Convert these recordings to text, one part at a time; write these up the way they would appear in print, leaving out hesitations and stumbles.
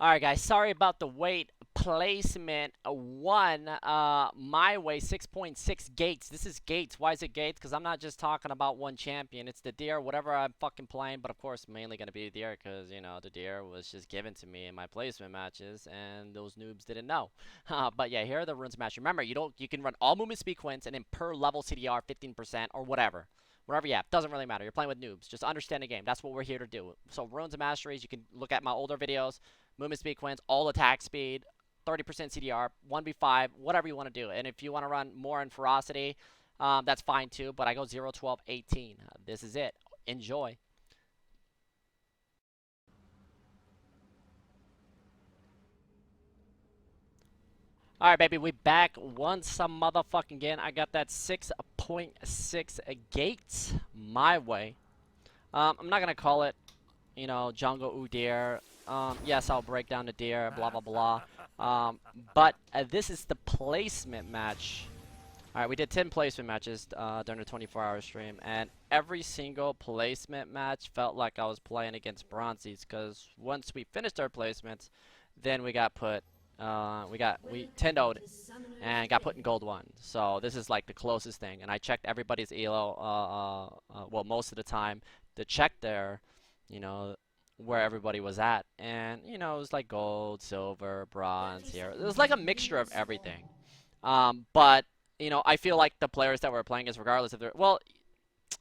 Alright guys, sorry about the wait. Placement one, my way 6.6 gates. This is gates. Why is it gates? Because I'm not just talking about one champion. It's the deer, whatever I'm fucking playing, but of course mainly gonna be the deer because you know the deer was just given to me in my placement matches, and those noobs didn't know. But yeah, here are the runes match. Remember, you can run all movement sequence and then per level CDR 15% or whatever. Whatever you have, doesn't really matter. You're playing with noobs. Just understand the game. That's what we're here to do. So runes and masteries, you can look at my older videos. Movement speed wins, all attack speed, 30% CDR, 1v5, whatever you want to do. And if you want to run more in ferocity, that's fine too. But I go 0, 12, 18. This is it. Enjoy. All right, baby, we back once some motherfucking again. I got that 6.6 gates my way. I'm not gonna call it, jungle UDYR. Yes, I'll break down the deer, blah, blah, blah. But this is the placement match. Alright, we did 10 placement matches during the 24-hour stream, and every single placement match felt like I was playing against Bronzies, because once we finished our placements, then we got put, we 10-0'd and got put in Gold 1. So this is like the closest thing, and I checked everybody's ELO, well, most of the time, to check their, you know, where everybody was at, and it was like gold, silver, bronze here. It was like a mixture of everything. But I feel like the players that we're playing against, regardless of their, well,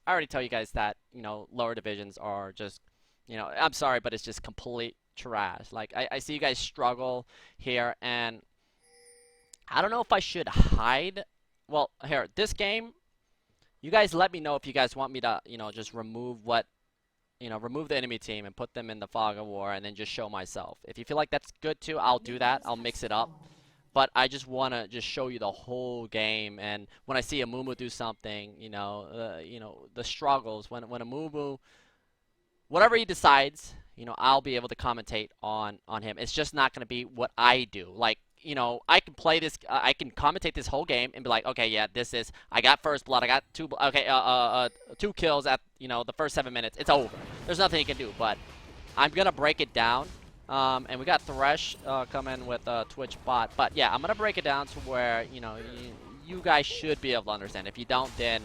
I already tell you guys that lower divisions are just, I'm sorry, but it's just complete trash. Like I see you guys struggle here, and I don't know if I should hide. Well, here, this game, you guys let me know if you guys want me to, just remove the enemy team and put them in the fog of war and then just show myself. If you feel like that's good too, I'll do that. I'll mix it up. But I just want to just show you the whole game, and when I see a Mumu do something, the struggles when a Mumu, whatever he decides, I'll be able to commentate on him. It's just not going to be what I do. Like, I can play this, I can commentate this whole game and be like, okay, yeah, I got first blood, I got two kills at, the first 7 minutes. It's over. There's nothing you can do, but I'm going to break it down. And we got Thresh coming with Twitch bot. But yeah, I'm going to break it down to where, you guys should be able to understand. If you don't, then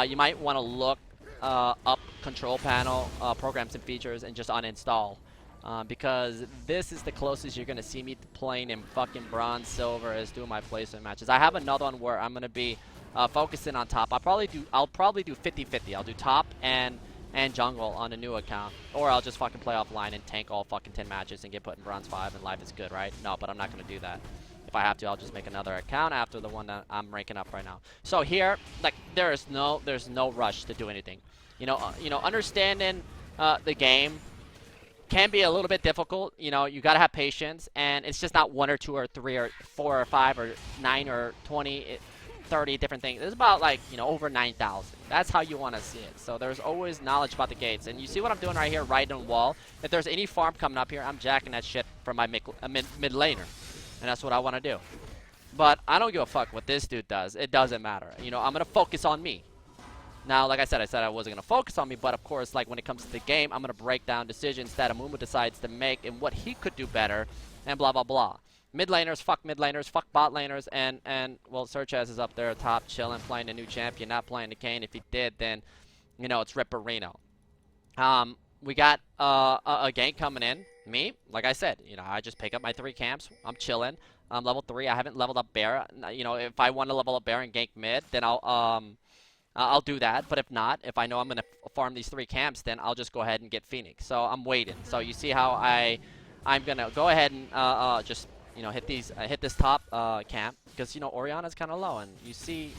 you might want to look up control panel, programs and features, and just uninstall. Because this is the closest you're going to see me playing in fucking bronze, silver, as doing my placement matches. I have another one where I'm going to be focusing on top. I'll probably do 50-50. I'll do top and jungle on a new account, or I'll just fucking play offline and tank all fucking 10 matches and get put in bronze 5 and life is good, right? No, but I'm not going to do that. If I have to, I'll just make another account after the one that I'm ranking up right now. So here, like, there's no rush to do anything. Understanding the game can be a little bit difficult. You got to have patience, and it's just not 1 or 2 or 3 or 4 or 5 or 9 or 20 30 different things. It's about like, over 9,000. That's how you want to see it. So there's always knowledge about the gates. And you see what I'm doing right here, right on the wall. If there's any farm coming up here, I'm jacking that shit from my mid laner. And that's what I want to do. But I don't give a fuck what this dude does. It doesn't matter. I'm going to focus on me. Now, like I said I wasn't going to focus on me, but of course, like when it comes to the game, I'm going to break down decisions that Amumu decides to make and what he could do better and blah, blah, blah. Mid laners, fuck bot laners, and well, SirhcEz is up there top, chilling, playing a new champion, not playing the Kane. If he did, then, it's Ripperino. We got a gank coming in. Me, like I said, I just pick up my 3 camps. I'm chilling. I'm level 3. I haven't leveled up Bear. If I want to level up Bear and gank mid, then I'll do that. But if not, if I know I'm going to farm these 3 camps, then I'll just go ahead and get Phoenix. So I'm waiting. So you see how I'm going to go ahead and just hit this top camp, because Orianna's kind of low, and you see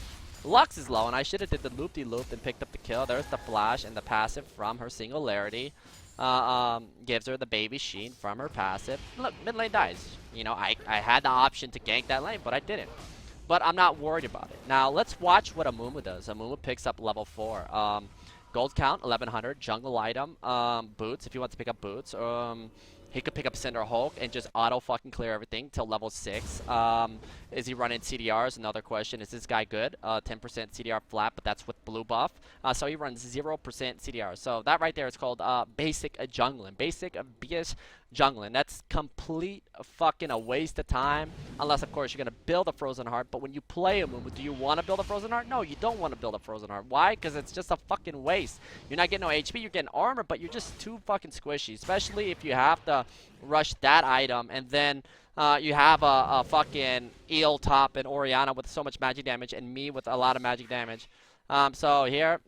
Lux is low, and I should have did the loop-de-loop and picked up the kill. There's the flash and the passive from her singularity. Gives her the baby sheen from her passive. Look, mid lane dies. I had the option to gank that lane, but I didn't. But I'm not worried about it. Now let's watch what Amumu does. Amumu picks up level 4. Gold count 1100, jungle item, boots if you want to pick up boots. He could pick up Cinder Hulk and just auto fucking clear everything till level 6. Is he running CDRs? Another question. Is this guy good? 10% CDR flat, but that's with blue buff. So he runs 0% CDR. So that right there is called basic jungling. Basic BS jungling. That's complete fucking a waste of time. Unless, of course, you're going to build a Frozen Heart. But when you play a Mumu, do you want to build a Frozen Heart? No, you don't want to build a Frozen Heart. Why? Because it's just a fucking waste. You're not getting no HP. You're getting armor, but you're just too fucking squishy. Especially if you have to rush that item and then you have a fucking eel top and Orianna with so much magic damage and me with a lot of magic damage. So here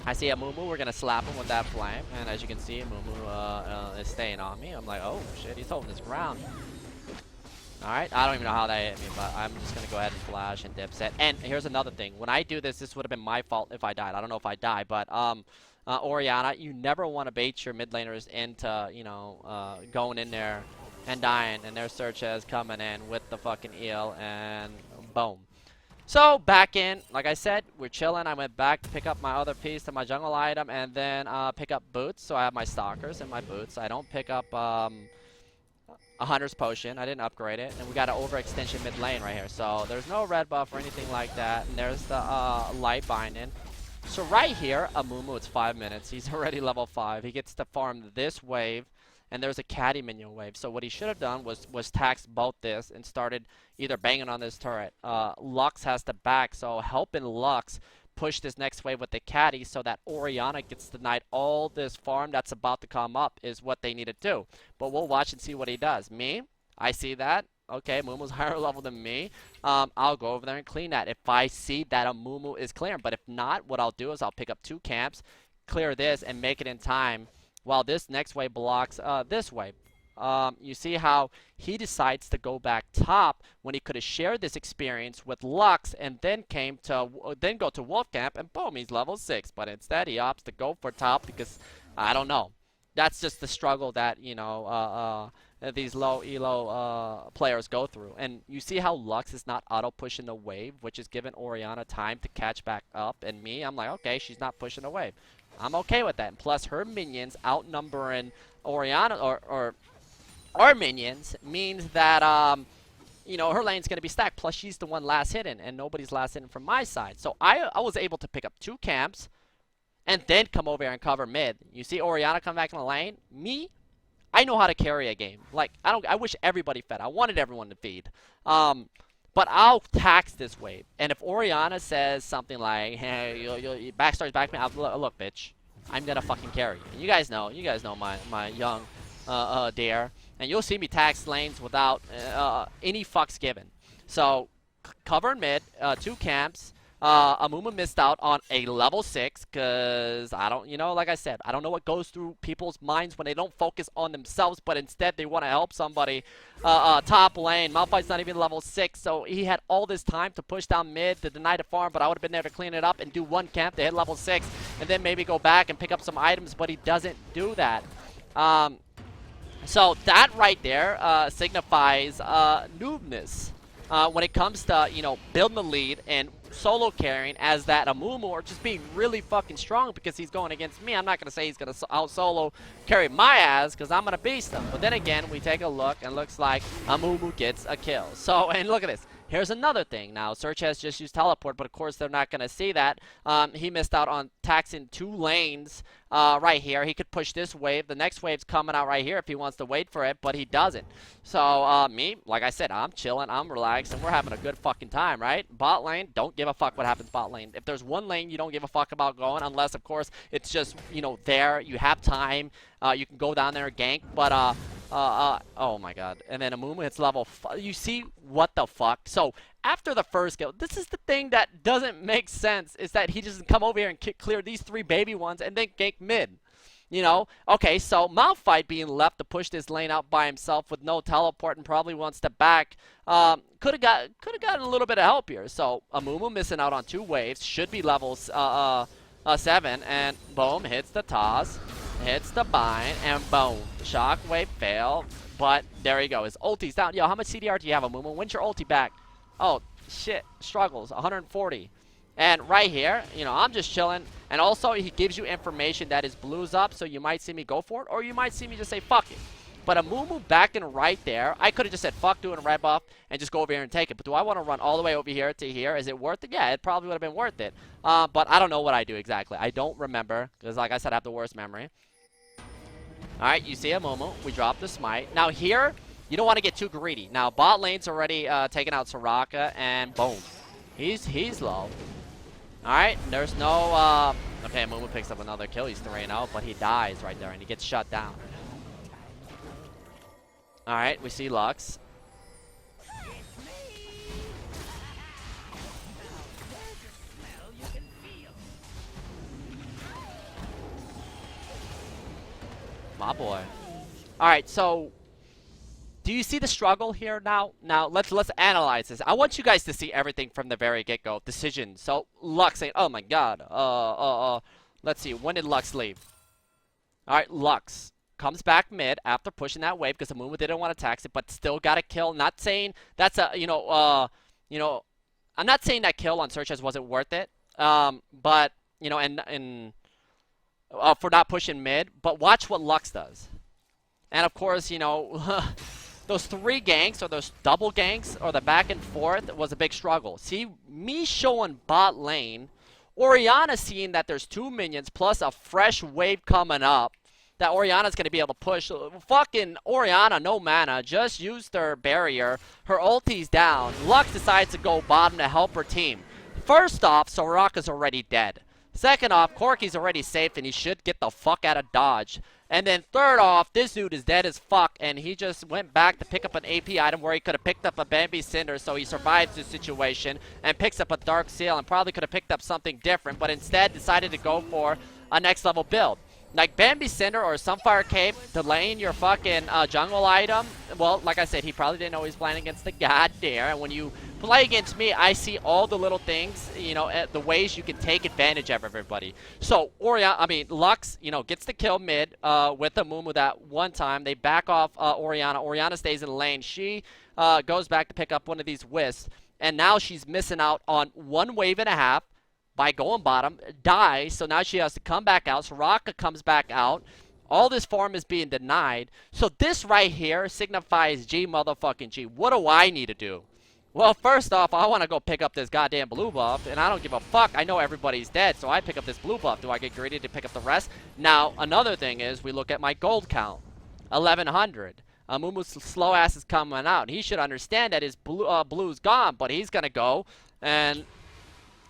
I see a Mumu. We're gonna slap him with that flame, and as you can see, Mumu is staying on me. I'm like, oh shit, he's holding his ground. Alright, I don't even know how that hit me, but I'm just gonna go ahead and flash and dip set. And here's another thing. When I do this, this would have been my fault if I died. I don't know if I die, but Orianna, you never want to bait your mid laners into, you know, going in there and dying, and their SirhcEz coming in with the fucking eel, and boom. So, back in, like I said, we're chilling. I went back to pick up my other piece to my jungle item, and then pick up boots. So I have my stalkers and my boots. I don't pick up a hunter's potion. I didn't upgrade it, and we got an overextension mid lane right here. So there's no red buff or anything like that, and there's the light binding. So right here, Amumu, it's 5 minutes. He's already level 5. He gets to farm this wave, and there's a caddy minion wave. So what he should have done was tax both this and started either banging on this turret. Lux has to back, so helping Lux push this next wave with the caddy so that Orianna gets denied all this farm that's about to come up is what they need to do. But we'll watch and see what he does. Me, I see that. Okay, Mumu's higher level than me. I'll go over there and clean that if I see that a Mumu is clearing. But if not, what I'll do is I'll pick up 2 camps, clear this, and make it in time while this next wave blocks this wave. You see how he decides to go back top when he could have shared this experience with Lux and then go to Wolf Camp, and boom, he's level 6. But instead, he opts to go for top because, I don't know. That's just the struggle that, you know, these low elo players go through. And you see how Lux is not auto pushing the wave, which is giving Orianna time to catch back up. And me, I'm like, okay, she's not pushing the wave. I'm okay with that. And plus, her minions outnumbering Orianna or our minions means that you know, her lane's gonna be stacked. Plus, she's the one last hidden, and nobody's last hidden from my side. So I was able to pick up 2 camps and then come over here and cover mid. You see Orianna come back in the lane. Me, I know how to carry a game. Like, I wish everybody fed. I wanted everyone to feed. But I'll tax this wave. And if Orianna says something like, hey, you backstar's back me, look, bitch, I'm gonna fucking carry. And you guys know my young dare. And you'll see me tax lanes without any fucks given. So, cover mid, 2 camps. Amumu missed out on a level 6 because I don't, you know, like I said, I don't know what goes through people's minds when they don't focus on themselves, but instead they want to help somebody top lane. Malphite's not even level 6, so he had all this time to push down mid to deny the farm, but I would have been there to clean it up and do 1 camp to hit level 6 and then maybe go back and pick up some items, but he doesn't do that. So that right there signifies noobness when it comes to, you know, building the lead and solo carrying as that Amumu, or just being really fucking strong because he's going against me. I'm not going to say he's going to out solo carry my ass because I'm going to beast him. But then again, we take a look and it looks like Amumu gets a kill. So, and look at this. Here's another thing. Now, SirhcEz just used teleport, but of course they're not going to see that. He missed out on taxing 2 lanes right here. He could push this wave. The next wave's coming out right here if he wants to wait for it, but he doesn't. So, me, like I said, I'm chilling, I'm relaxed, and we're having a good fucking time, right? Bot lane, don't give a fuck what happens bot lane. If there's one lane you don't give a fuck about going, unless, of course, it's just, you know, there, you have time, you can go down there and gank, but, oh my god. And then Amumu hits level 5. You see what the fuck? So, after the first kill, this is the thing that doesn't make sense, is that he just come over here and clear these 3 baby ones and then gank mid. You know? Okay, so Malphite being left to push this lane out by himself with no teleport and probably wants to back, could have gotten a little bit of help here. So, Amumu missing out on 2 waves, should be levels 7, and boom, hits the toss. Hits the bind, and boom. Shockwave fail, but there you go. His ulti's down. Yo, how much CDR do you have, Amumu? When's your ulti back? Oh, shit. Struggles. 140. And right here, you know, I'm just chilling. And also, he gives you information that his blue's up, so you might see me go for it, or you might see me just say, fuck it. But a Mumu back and right there, I could have just said fuck doing a red buff and just go over here and take it. But do I want to run all the way over here to here? Is it worth it? Yeah, it probably would have been worth it. But I don't know what I do exactly. I don't remember because, like I said, I have the worst memory. All right, you see a Mumu. We drop the smite. Now here, you don't want to get too greedy. Now bot lane's already taking out SirhcEz, and boom, he's low. All right, there's no. Okay, Mumu picks up another kill. He's 3-0, but he dies right there, and he gets shut down. All right, we see Lux. My boy. All right, so do you see the struggle here now? Now let's analyze this. I want you guys to see everything from the very get-go. Decision. So Lux saying, "Oh my God." Let's see. When did Lux leave? All right, Lux comes back mid after pushing that wave because the Mumu didn't want to tax it, but still got a kill. Not saying that's a I'm not saying that kill on SirhcEz wasn't worth it. But for not pushing mid. But watch what Lux does. And of course, those 3 ganks or those double ganks or the back and forth was a big struggle. See, me showing bot lane, Orianna seeing that there's 2 minions plus a fresh wave coming up, that Orianna's going to be able to push. Fucking Orianna, no mana, just used her barrier. Her ulti's down. Lux decides to go bottom to help her team. First off, SirhcEz's already dead. Second off, Corki's already safe and he should get the fuck out of dodge. And then third off, this dude is dead as fuck and he just went back to pick up an AP item where he could have picked up a Bambi Cinder, so he survives this situation and picks up a Dark Seal and probably could have picked up something different, but instead decided to go for a next level build. Like Bambi Cinder or Sunfire Cape delaying your fucking jungle item. Well, like I said, he probably didn't know he was playing against the god there. And when you play against me, I see all the little things, the ways you can take advantage of everybody. So Lux, gets the kill mid with the Mumu that one time. They back off Orianna. Orianna stays in the lane. She goes back to pick up one of these wisps. And now she's missing out on 1.5 waves by going bottom, dies, so now she has to come back out. SirhcEz comes back out. All this farm is being denied. So this right here signifies G motherfucking G. What do I need to do? Well, first off, I want to go pick up this goddamn blue buff, and I don't give a fuck. I know everybody's dead, so I pick up this blue buff. Do I get greedy to pick up the rest? Now, another thing is we look at my gold count. 1,100. Mumu's slow ass is coming out. He should understand that his blue's gone, but he's going to go and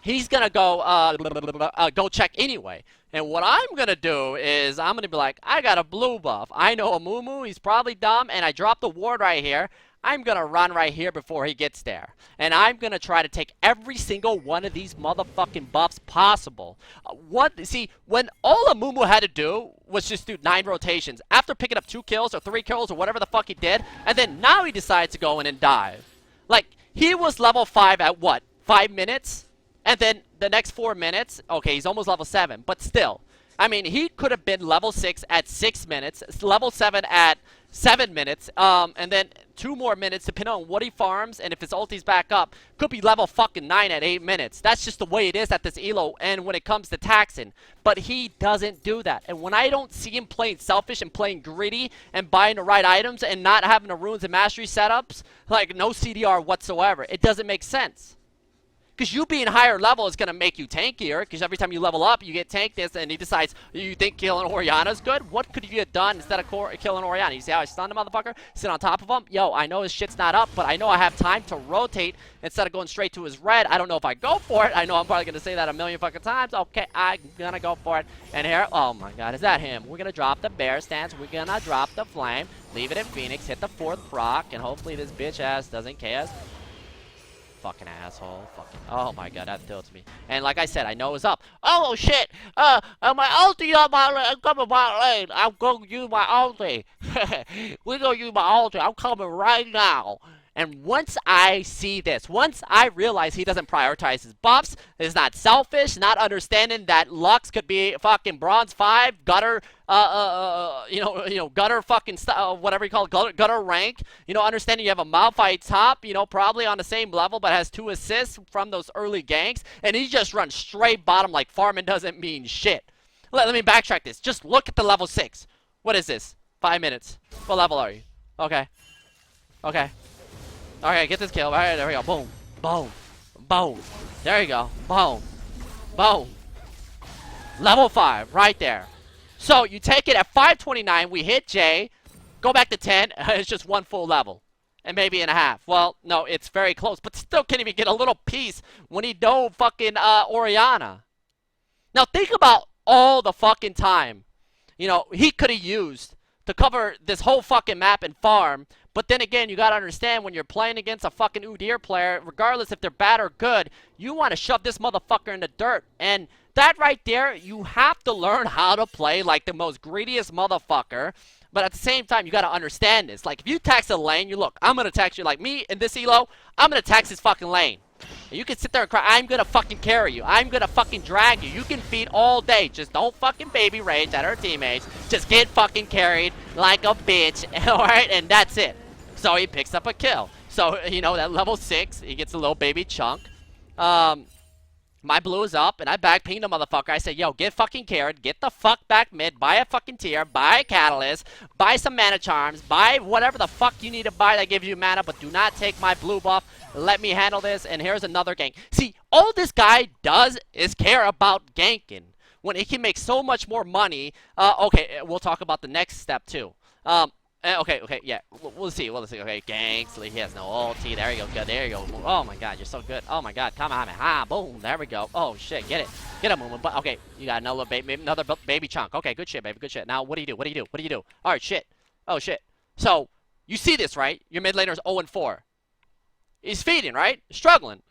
he's going to go check anyway. And what I'm going to do is I'm going to be like, I got a blue buff. I know a Mumu. He's probably dumb. And I dropped a ward right here. I'm going to run right here before he gets there. And I'm going to try to take every single one of these motherfucking buffs possible. See, when all a Mumu had to do was just do 9 rotations. After picking up 2 kills or 3 kills or whatever the fuck he did. And then now he decides to go in and dive. Like, he was level 5 at what? 5 minutes? And then the next 4 minutes, okay, he's almost level 7, but still. I mean, he could have been level 6 at 6 minutes, level 7 at 7 minutes, and then 2 more minutes depending on what he farms, and if his ulti's back up, could be level fucking 9 at 8 minutes. That's just the way it is at this elo, and when it comes to taxing. But he doesn't do that. And when I don't see him playing selfish and playing greedy and buying the right items and not having the runes and mastery setups, like no CDR whatsoever, it doesn't make sense. Because you being higher level is going to make you tankier. Because every time you level up, you get tanked this. And he decides, you think killing Orianna is good? What could you have done instead of killing Orianna? You see how I stunned the motherfucker? Sit on top of him? Yo, I know his shit's not up. But I know I have time to rotate instead of going straight to his red. I don't know if I go for it. I know I'm probably going to say that a million fucking times. Okay, I'm going to go for it. And here, oh my god, is that him? We're going to drop the bear stance. We're going to drop the flame. Leave it in Phoenix. Hit the 4th proc. And hopefully this bitch ass doesn't chaos. Fucking asshole. Fucking. Oh my god, that tilts me. And like I said, I know it's up. Oh shit! My ulti on my lane. I'm coming my lane. I'm gonna use my ulti. We're gonna use my ulti. I'm coming right now. And once I see this, once I realize he doesn't prioritize his buffs, is not selfish, not understanding that Lux could be fucking bronze 5, gutter, gutter fucking whatever you call it, gutter rank. Understanding you have a Malphite top, probably on the same level, but has 2 assists from those early ganks, and he just runs straight bottom like farming doesn't mean shit. Let me backtrack this. Just look at the level 6. What is this? 5 minutes. What level are you? Okay. Okay. Okay, get this kill. Alright, there we go. Boom. Boom. Boom. There you go. Boom. Boom. Level 5. Right there. So, you take it at 529. We hit J. Go back to 10. It's just one full level. And maybe and a half. Well, no, it's very close. But still can't even get a little piece when he dove fucking Oriana. Now, think about all the fucking time, you know, he could have used to cover this whole fucking map and farm. But then again, you gotta understand when you're playing against a fucking UDYR player, regardless if they're bad or good, you want to shove this motherfucker in the dirt. And that right there, you have to learn how to play like the most greediest motherfucker. But at the same time, you gotta understand this. Like, if you tax a lane, you look, I'm gonna tax you like me in this elo, I'm gonna tax this fucking lane. And you can sit there and cry, I'm gonna fucking carry you. I'm gonna fucking drag you. You can feed all day. Just don't fucking baby rage at our teammates. Just get fucking carried like a bitch. Alright? And that's it. So he picks up a kill. So, you know, that level 6, he gets a little baby chunk. My blue is up, and I back pinged the motherfucker. I said, yo, get fucking carried. Get the fuck back mid. Buy a fucking tier. Buy a catalyst. Buy some mana charms. Buy whatever the fuck you need to buy that gives you mana, but do not take my blue buff. Let me handle this, and here's another gank. See, all this guy does is care about ganking. When he can make so much more money. Okay, we'll talk about the next step, too. Okay, yeah, we'll see. Okay, ganks. He has no ulti. There you go. Good. There you go. Oh my god, you're so good. Oh my god, come on, man. Ah, boom. There we go. Oh shit, get it. Get a movement. But okay, you got another baby chunk. Okay, good shit, baby. Good shit. Now, what do you do? What do you do? What do you do? All right, shit. Oh shit. So you see this, right? Your mid laner's 0-4. He's feeding, right? Struggling.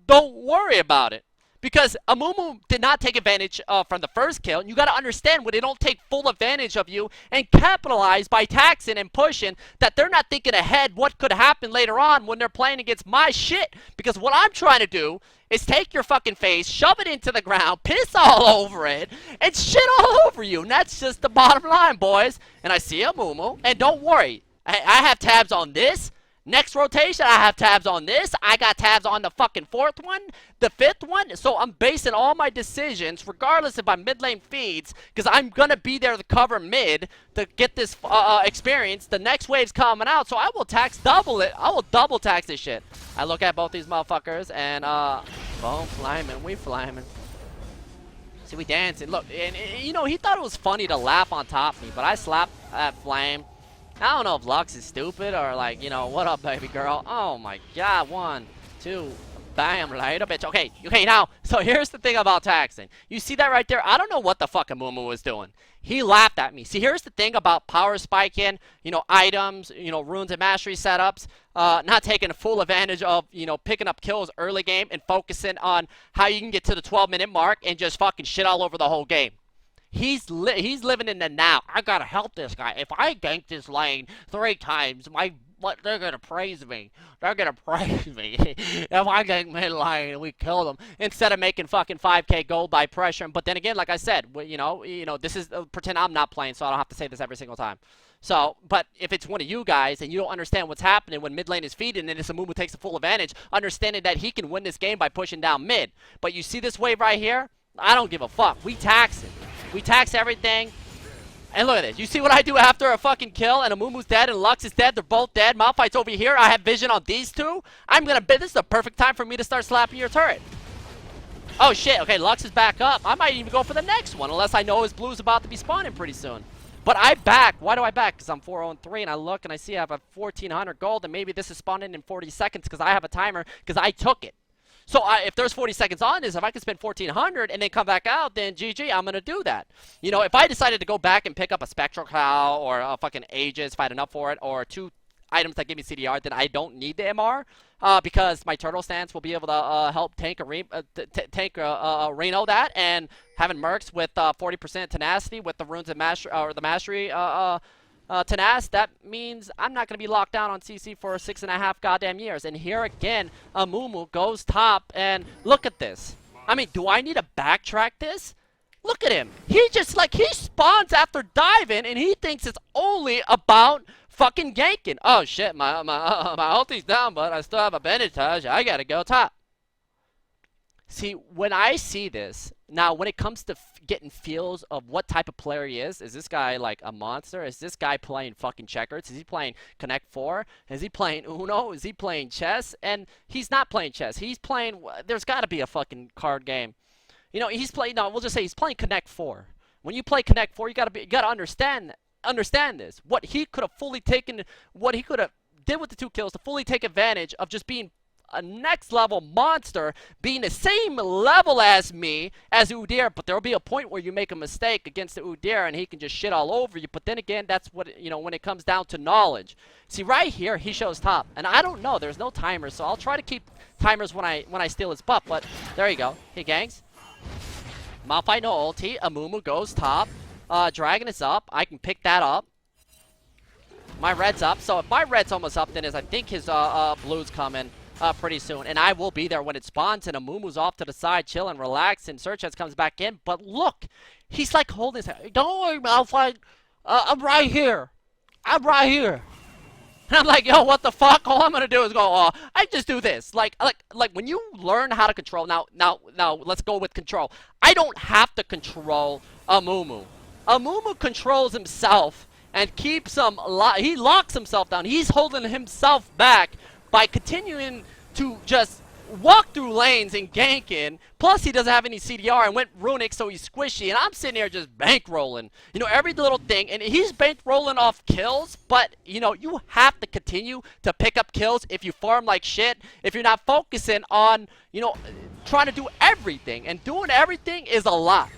Don't worry about it. Because Amumu did not take advantage from the first kill. And you got to understand when they don't take full advantage of you and capitalize by taxing and pushing that they're not thinking ahead what could happen later on when they're playing against my shit. Because what I'm trying to do is take your fucking face, shove it into the ground, piss all over it, and shit all over you. And that's just the bottom line, boys. And I see Amumu. And don't worry, I have tabs on this. Next rotation, I have tabs on this. I got tabs on the fucking 4th one, the 5th one. So I'm basing all my decisions, regardless if my mid lane feeds, because I'm going to be there to cover mid to get this experience. The next wave's coming out, so I will tax double it. I will double tax this shit. I look at both these motherfuckers, and, boom, flaming. We flaming. See, we dancing. Look, and, you know, he thought it was funny to laugh on top of me, but I slapped that flame. I don't know if Lux is stupid or like, you know, what up, baby girl? Oh my god, 1, 2, bam, later, bitch. Okay, now, so here's the thing about taxing. You see that right there? I don't know what the fuck Amumu was doing. He laughed at me. See, here's the thing about power spiking, you know, items, you know, runes and mastery setups, not taking full advantage of, you know, picking up kills early game and focusing on how you can get to the 12-minute mark and just fucking shit all over the whole game. He's living in the now. I gotta help this guy. If I gank this lane 3 times, they're gonna praise me. They're gonna praise me. If I gank mid lane and we kill them instead of making fucking 5k gold by pressure. But then again, like I said, you know, this is pretend I'm not playing, so I don't have to say this every single time. So, but if it's one of you guys and you don't understand what's happening when mid lane is feeding and this Amumu takes the full advantage, understanding that he can win this game by pushing down mid. But you see this wave right here? I don't give a fuck. We tax it. We tax everything. And look at this. You see what I do after a fucking kill and Amumu's dead and Lux is dead. They're both dead. Malphite's over here. I have vision on these two. I'm gonna bet this is the perfect time for me to start slapping your turret. Oh shit. Okay, Lux is back up. I might even go for the next one unless I know his blue's about to be spawning pretty soon. But I back. Why do I back? Because I'm 4-0-3 and I look and I see I have a 1400 gold and maybe this is spawning in 40 seconds because I have a timer because I took it. So if there's 40 seconds on this, if I can spend 1,400 and then come back out, then GG, I'm going to do that. You know, if I decided to go back and pick up a Spectral Cow or a fucking Aegis, fight enough for it, or 2 items that give me CDR, then I don't need the MR because my Turtle Stance will be able to help tank Reno that, and having Mercs with 40% tenacity with the runes and the mastery Tenace, that means I'm not going to be locked down on CC for 6.5 goddamn years. And here again, Amumu goes top, and look at this. I mean, do I need to backtrack this? Look at him. He just, like, he spawns after diving, and he thinks it's only about fucking ganking. Oh, shit, my ulti's down, but I still have a bandage. I got to go top. See, when I see this, now when it comes to getting feels of what type of player he is this guy like a monster? Is this guy playing fucking checkers? Is he playing Connect 4? Is he playing Uno? Is he playing chess? And he's not playing chess. He's playing, there's got to be a fucking card game. You know, he's playing, no, we'll just say he's playing Connect 4. When you play Connect 4, you gotta understand this. What he could have fully taken, what he could have did with the 2 kills to fully take advantage of just being a next level monster, being the same level as me, as UDYR, but there'll be a point where you make a mistake against the UDYR and he can just shit all over you. But then again, that's what, you know, when it comes down to knowledge. See, right here, he shows top, and I don't know, there's no timer, so I'll try to keep timers when I steal his buff, but there you go. He gangs. Malphite no ulti, Amumu goes top, Dragon is up, I can pick that up. My red's up, so if my red's almost up, then I think his blue's coming pretty soon, and I will be there when it spawns, and Amumu's off to the side, chilling, relaxing. SirhcEz comes back in, but look, he's like holding his head. Don't worry, Malphite, I'm right here. I'm right here. And I'm like, yo, what the fuck? All I'm gonna do is go, I just do this. Like when you learn how to control, now, let's go with control. I don't have to control Amumu. Amumu controls himself and keeps him, he locks himself down. He's holding himself back by continuing to just walk through lanes and ganking. Plus, he doesn't have any CDR and went runic, so he's squishy. And I'm sitting here just bankrolling, you know, every little thing. And he's bankrolling off kills, but, you know, you have to continue to pick up kills if you farm like shit. If you're not focusing on, you know, trying to do everything. And doing everything is a lot.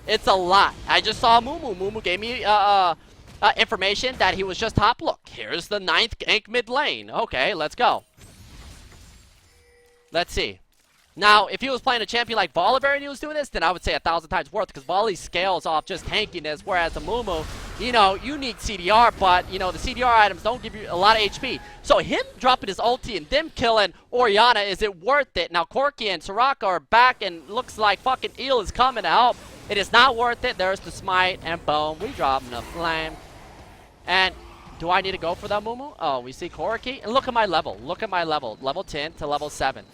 It's a lot. I just saw Mumu. Mumu gave me information that he was just top. Look, here's the 9th gank mid lane. Okay, let's go. Let's see. Now, if he was playing a champion like Volibear and he was doing this, then I would say 1,000 times worth, because Volley scales off just tankiness, whereas the Mumu, you know, you need CDR, but, you know, the CDR items don't give you a lot of HP. So him dropping his ulti and them killing Orianna, is it worth it? Now, Corki and Soraka are back, and looks like fucking Eel is coming to help. It is not worth it. There's the smite, and boom, we dropping the flame. And do I need to go for that Mumu? Oh, we see Corki. And look at my level. Look at my level. Level 10 to level 7.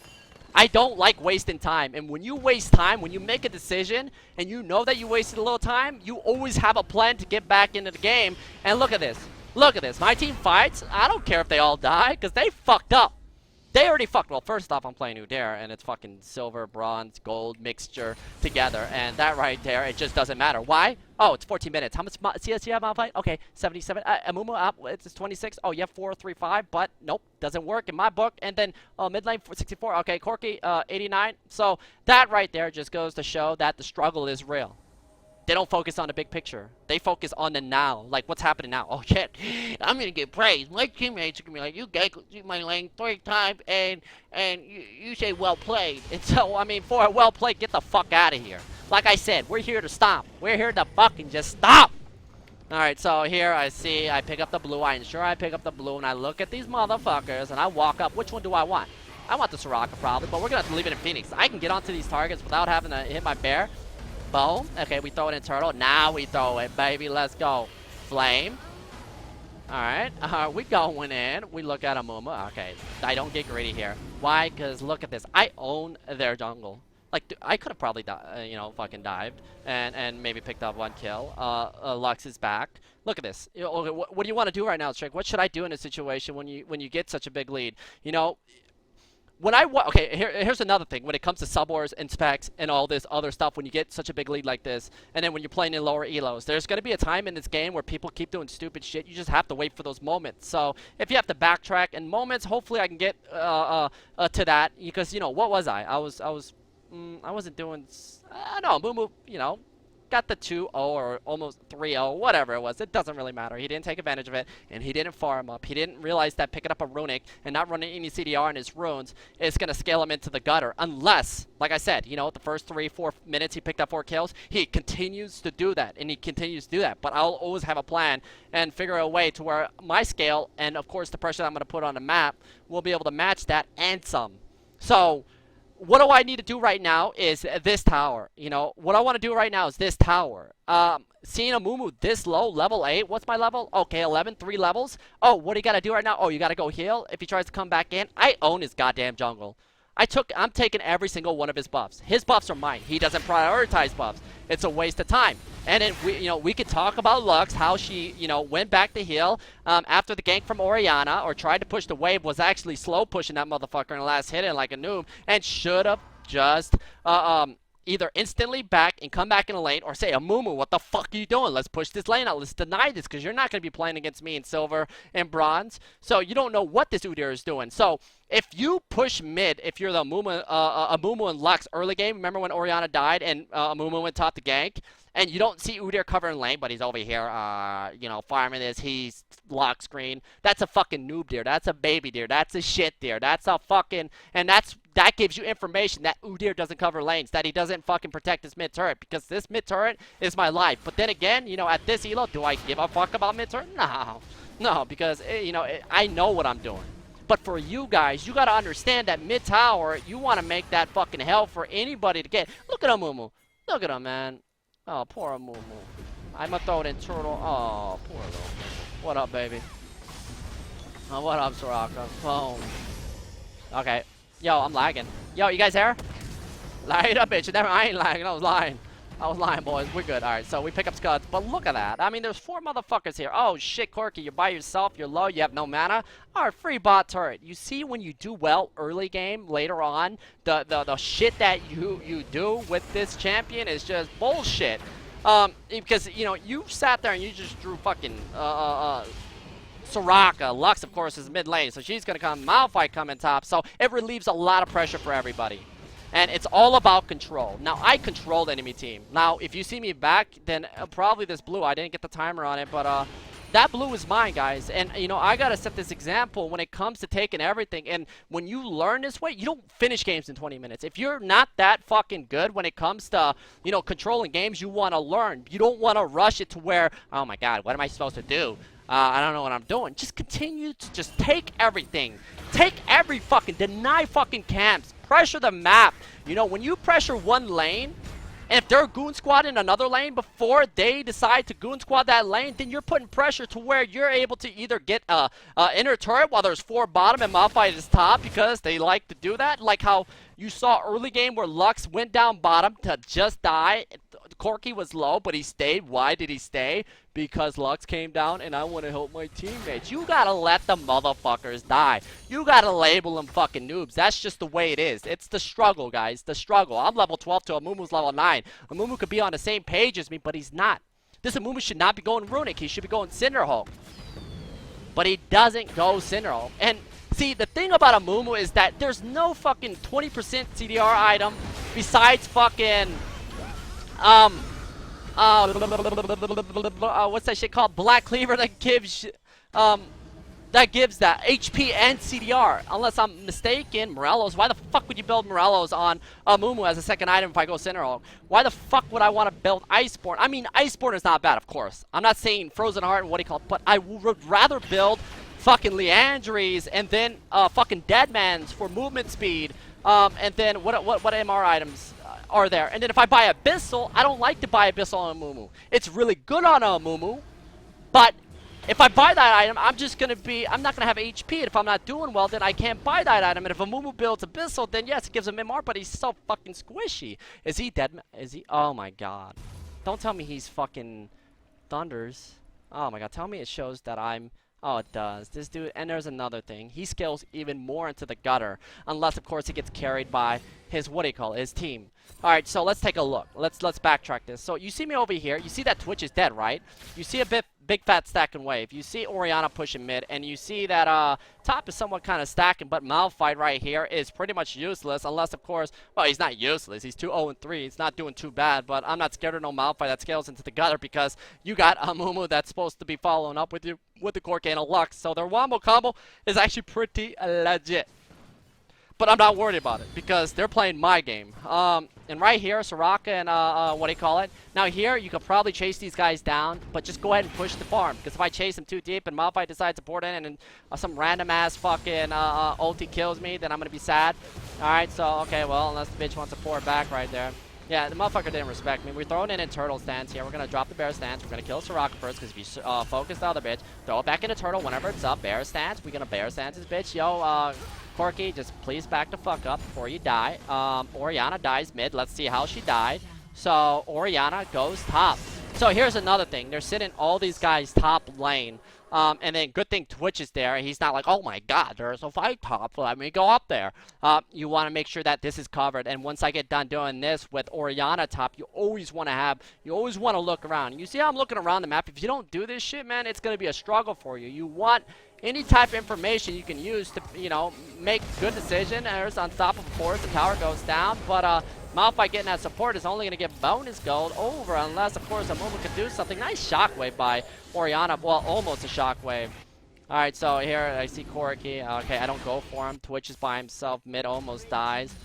I don't like wasting time. And when you waste time, when you make a decision, and you know that you wasted a little time, you always have a plan to get back into the game. And look at this. Look at this. My team fights. I don't care if they all die, because they fucked up. They already fucked. Well, first off, I'm playing UDYR, and it's fucking silver, bronze, gold mixture together. And that right there, it just doesn't matter. Why? Oh, it's 14 minutes. How much CS do you have on fight? Okay, 77. Amumu, it's 26. Oh, you have 435, but nope, doesn't work in my book. And then mid lane 64. Okay, Corki, 89. So that right there just goes to show that the struggle is real. They don't focus on the big picture. They focus on the now, like what's happening now. Oh shit, I'm gonna get praised. My teammates are gonna be like, you ganked my lane 3 times, and you say well played. And so, I mean, for a well played, get the fuck out of here. Like I said, we're here to stop. We're here to fucking just stop. All right, so here I see, I pick up the blue. I ensure I pick up the blue, and I look at these motherfuckers, and I walk up. Which one do I want? I want the Soraka probably, but we're gonna have to leave it in Phoenix. I can get onto these targets without having to hit my bear. Boom. Okay, we throw it in turtle. Now we throw it, baby. Let's go. Flame. Alright. We going in. We look at Amumu. Okay. I don't get greedy here. Why? Because look at this. I own their jungle. Like, I could have probably, you know, fucking dived and maybe picked up 1 kill. Lux is back. Look at this. You know, okay, what do you want to do right now, Strick? What should I do in a situation when you get such a big lead? You know, when okay, here's another thing. When it comes to sub-wars and specs and all this other stuff, when you get such a big lead like this, and then when you're playing in lower elos, there's going to be a time in this game where people keep doing stupid shit. You just have to wait for those moments. So if you have to backtrack in moments, hopefully I can get to that, because, you know, what was I? I wasn't doing, I don't know, Mumu, you know, got the 2-0 or almost 3-0, whatever it was. It doesn't really matter. He didn't take advantage of it, and he didn't farm up. He didn't realize that picking up a runic and not running any CDR in his runes is going to scale him into the gutter. Unless, like I said, you know, the first 3-4 minutes he picked up 4 kills, he continues to do that, and he continues to do that. But I'll always have a plan and figure a way to where my scale and, of course, the pressure that I'm going to put on the map will be able to match that and some. So what do I need to do right now is this tower. You know, what I want to do right now is this tower. Seeing a Mumu this low, level 8. What's my level? Okay, 11, 3 levels. Oh, what do you got to do right now? Oh, you got to go heal. If he tries to come back in, I own his goddamn jungle. I'm taking every single one of his buffs. His buffs are mine. He doesn't prioritize buffs. It's a waste of time. And then we could talk about Lux, how she, went back to heal after the gank from Orianna, or tried to push the wave, was actually slow pushing that motherfucker in the last hit in like a noob, and should have just either instantly back and come back in the lane, or say, Amumu, what the fuck are you doing? Let's push this lane out. Let's deny this, because you're not going to be playing against me in silver and bronze. So you don't know what this UDYR is doing. So if you push mid, if you're the Amumu and Lux early game, remember when Orianna died and Amumu went top to gank, and you don't see UDYR covering lane, but he's over here, farming this, he's lock screen. That's a fucking noob deer. That's a baby deer. That's a shit deer. That's a fucking, and that gives you information that UDYR doesn't cover lanes, that he doesn't fucking protect his mid turret, because this mid turret is my life. But then again, at this elo, do I give a fuck about mid turret? No, because I know what I'm doing. But for you guys, you gotta understand that mid tower, you want to make that fucking hell for anybody to get. Look at Amumu. Look at him, man. Oh, poor Amumu. I'ma throw it in turtle. Oh, poor little Amumu. What up, baby? Oh, what up, Soraka? Boom. Okay. Yo, I'm lagging. Yo, you guys there? Light up, bitch. Never, I ain't lagging. I was lying. I was lying, boys. We're good. All right, so we pick up scuds. But look at that. I mean, there's 4 motherfuckers here. Oh, shit, Corky. You're by yourself. You're low. You have no mana. All right, free bot turret. You see when you do well early game, later on, the shit that you do with this champion is just bullshit. Because, you sat there and you just drew fucking, Soraka. Lux, of course, is mid lane, so she's going to come. Malphite coming top, so it relieves a lot of pressure for everybody. And it's all about control. Now, I control the enemy team. Now, if you see me back, then probably this blue. I didn't get the timer on it, but that blue is mine, guys. And, I got to set this example when it comes to taking everything. And when you learn this way, you don't finish games in 20 minutes. If you're not that fucking good when it comes to, controlling games, you want to learn. You don't want to rush it to where, oh, my God, what am I supposed to do? I don't know what I'm doing. Just continue to just take everything. Take every fucking, deny fucking camps. Pressure the map. When you pressure one lane, and if they're goon squad in another lane before they decide to goon squad that lane, then you're putting pressure to where you're able to either get inner turret while there's 4 bottom and Malphite is top, because they like to do that. Like how you saw early game where Lux went down bottom to just die. Corky was low, but he stayed. Why did he stay? Because Lux came down and I want to help my teammates. You gotta let the motherfuckers die. You gotta label them fucking noobs. That's just the way it is. It's the struggle, guys. The struggle. I'm level 12 to Amumu's level 9. Amumu could be on the same page as me, but he's not. This Amumu should not be going Runic. He should be going Cinderhulk. But he doesn't go Cinderhulk. And see, the thing about Amumu is that there's no fucking 20% CDR item besides fucking what's that shit called? Black Cleaver that gives that HP and CDR. Unless I'm mistaken, Morello's. Why the fuck would you build Morello's on Amumu as a second item if I go Cinderhulk? Why the fuck would I want to build Iceborne? I mean, Iceborne is not bad, of course. I'm not saying Frozen Heart and what he called, but I would rather build fucking Leandries and then fucking Deadman's for movement speed. And then what MR items are there? And then if I buy Abyssal, I don't like to buy Abyssal on Amumu. It's really good on Amumu, but if I buy that item, I'm not gonna have HP, and if I'm not doing well, then I can't buy that item. And if Amumu builds Abyssal, then yes, it gives him MR, but he's so fucking squishy. Is he dead? Is he? Oh my God. Don't tell me he's fucking Thunders. Oh my God, tell me it shows that I'm... Oh, it does. This dude, and there's another thing. He scales even more into the gutter. Unless, of course, he gets carried by his, his team. Alright, so let's take a look. Let's backtrack this. So, you see me over here. You see that Twitch is dead, right? You see a big fat stacking wave. You see Orianna pushing mid. And you see that top is somewhat kind of stacking. But Malphite right here is pretty much useless. Unless, of course, well, he's not useless. He's 2-0-3. He's not doing too bad. But I'm not scared of no Malphite that scales into the gutter. Because you got Amumu that's supposed to be following up with you. With the Cork and a Lux. So their wombo combo is actually pretty legit. But I'm not worried about it because they're playing my game. And right here, Soraka and Now here, you could probably chase these guys down, but just go ahead and push the farm. Because if I chase them too deep and Malphite decides to port in and some random ass fucking ulti kills me, then I'm gonna be sad. Alright, so okay, well, unless the bitch wants to pour back right there. Yeah, the motherfucker didn't respect me. We're throwing in turtle stance here. We're going to drop the bear stance. We're going to kill Soraka first because if you focus the other bitch, throw it back into turtle whenever it's up. Bear stance. We're going to bear stance this bitch. Yo, Corki, just please back the fuck up before you die. Orianna dies mid. Let's see how she died. So Orianna goes top. So here's another thing. They're sitting all these guys top lane. And then good thing Twitch is there. He's not like, oh my god, there's a fight top. Let me go up there. You want to make sure that this is covered. And once I get done doing this with Orianna top, you always want to look around. You see how I'm looking around the map? If you don't do this shit, man, it's going to be a struggle for you. You want any type of information you can use to, you know, make good decision. There's on top of course, the tower goes down. But Malphite getting that support is only going to get bonus gold over unless, of course, a movement could do something. Nice shockwave by Orianna. Well, almost a shockwave. All right, so here I see Corki. Okay, I don't go for him. Twitch is by himself. Mid almost dies.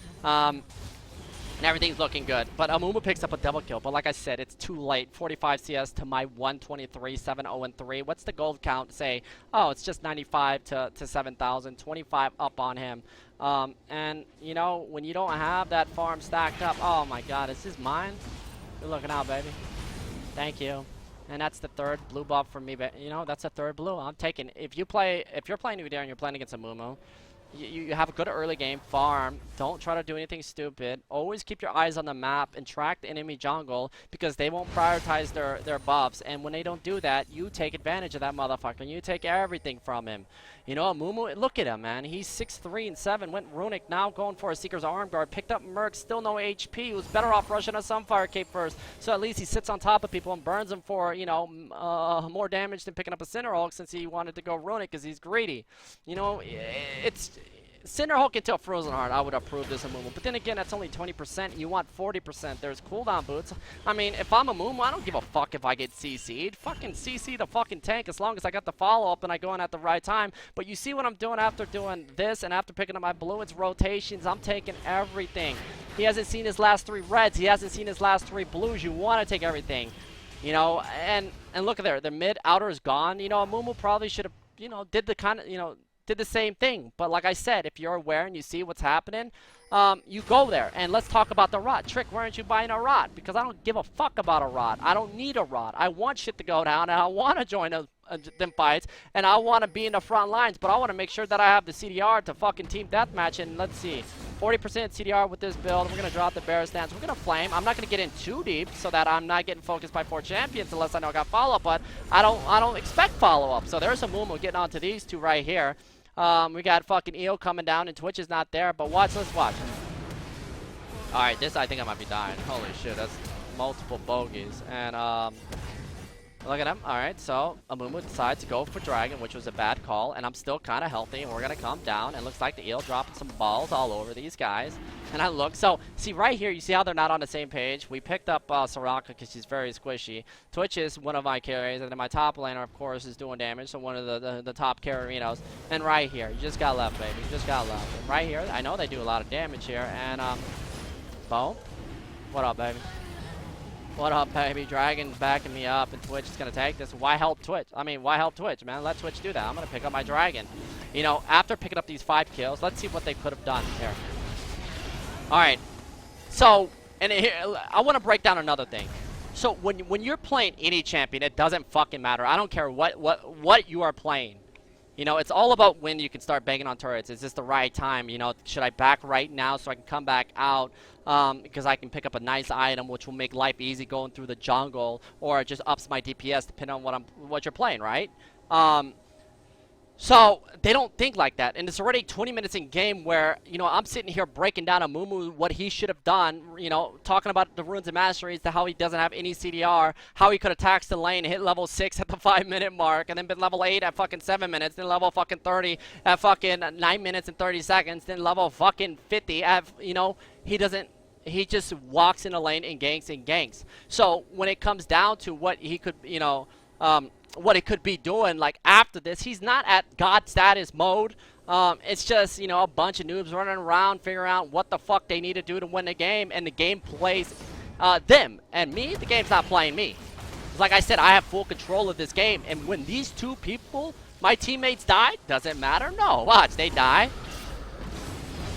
And everything's looking good. But Amumu picks up a double kill. But like I said, it's too late. 45 CS to my 123, 7-0-3. What's the gold count? Say, oh, it's just 95 to 7,000. 25 up on him. And, you know, when you don't have that farm stacked up, oh my god, is this mine? Good looking out, baby. Thank you. And that's the third blue buff for me. But, you know, that's the third blue. I'm taking. If you're playing UDYR and you're playing against Amumu, you have a good early game farm. Don't try to do anything stupid. Always keep your eyes on the map and track the enemy jungle because they won't prioritize their buffs. And when they don't do that, you take advantage of that motherfucker and you take everything from him. You know, Amumu, look at him, man. He's 6'3" and 7. Went runic, now going for a Seeker's Arm Guard. Picked up Merc, still no HP. He was better off rushing a Sunfire Cape first. So at least he sits on top of people and burns them for, you know, more damage than picking up a Cinderhulk since he wanted to go runic because he's greedy. You know, it's Cinderhulk into a Frozen Heart, I would approve this Amumu. But then again, that's only 20%. You want 40%. There's cooldown boots. I mean, if I'm Amumu, I don't give a fuck if I get CC'd. Fucking CC the fucking tank as long as I got the follow-up and I go in at the right time. But you see what I'm doing after doing this and after picking up my blue? It's rotations. I'm taking everything. He hasn't seen his last 3 reds. He hasn't seen his last 3 blues. You want to take everything. You know, and look at there. The mid outer is gone. You know, Amumu probably should have, you know, did the same thing. But like I said, if you're aware and you see what's happening, you go there. And let's talk about the rot. Trick, why aren't you buying a rot? Because I don't give a fuck about a rot. I don't need a rot. I want shit to go down, and I want to join them fights, and I want to be in the front lines, but I want to make sure that I have the CDR to fucking team deathmatch. And let's see, 40% CDR with this build. We're going to drop the bear stance. We're going to flame. I'm not going to get in too deep so that I'm not getting focused by 4 champions unless I know I got follow-up, but I don't expect follow-up. So there's a Mumu getting onto these 2 right here. We got fucking EO coming down, and Twitch is not there, but watch, let's watch. Alright, this I think I might be dying. Holy shit, that's multiple bogeys. And, look at him. Alright, so Amumu decides to go for Dragon, which was a bad call, and I'm still kind of healthy, and we're going to come down, and looks like the EO dropping some balls all over these guys. And I look, so, see right here, you see how they're not on the same page? We picked up Soraka because she's very squishy. Twitch is one of my carries, and then my top laner, of course, is doing damage, so one of the top carrinos. And right here, you just got left, baby. You just got left. And right here, I know they do a lot of damage here, and, boom. What up, baby? What up, baby? Dragon's backing me up, and Twitch is going to take this. Why help Twitch? I mean, why help Twitch, man? Let Twitch do that. I'm going to pick up my Dragon. You know, after picking up these 5 kills, let's see what they could have done here. Alright. So, and here, I want to break down another thing. So, when you're playing any champion, it doesn't fucking matter. I don't care what you are playing. You know, it's all about when you can start banging on turrets. Is this the right time? You know, should I back right now so I can come back out? Because I can pick up a nice item, which will make life easy going through the jungle, or it just ups my DPS depending on what you're playing, right? So they don't think like that, and it's already 20 minutes in game where, you know, I'm sitting here breaking down Amumu, what he should have done, you know, talking about the runes and masteries, to how he doesn't have any CDR, how he could have taxed the lane, hit level 6 at the 5-minute mark, and then been level 8 at fucking 7 minutes, then level fucking 30 at fucking 9 minutes and 30 seconds, then level fucking 50 at, you know, he just walks in the lane and ganks. So when it comes down to what he could, you know, what it could be doing, like, after this, he's not at God status mode. It's just, you know, a bunch of noobs running around figuring out what the fuck they need to do to win the game, and the game plays them. And me, the game's not playing me. Like I said, I have full control of this game, and when these 2 people, my teammates, die, doesn't matter. No, watch, they die.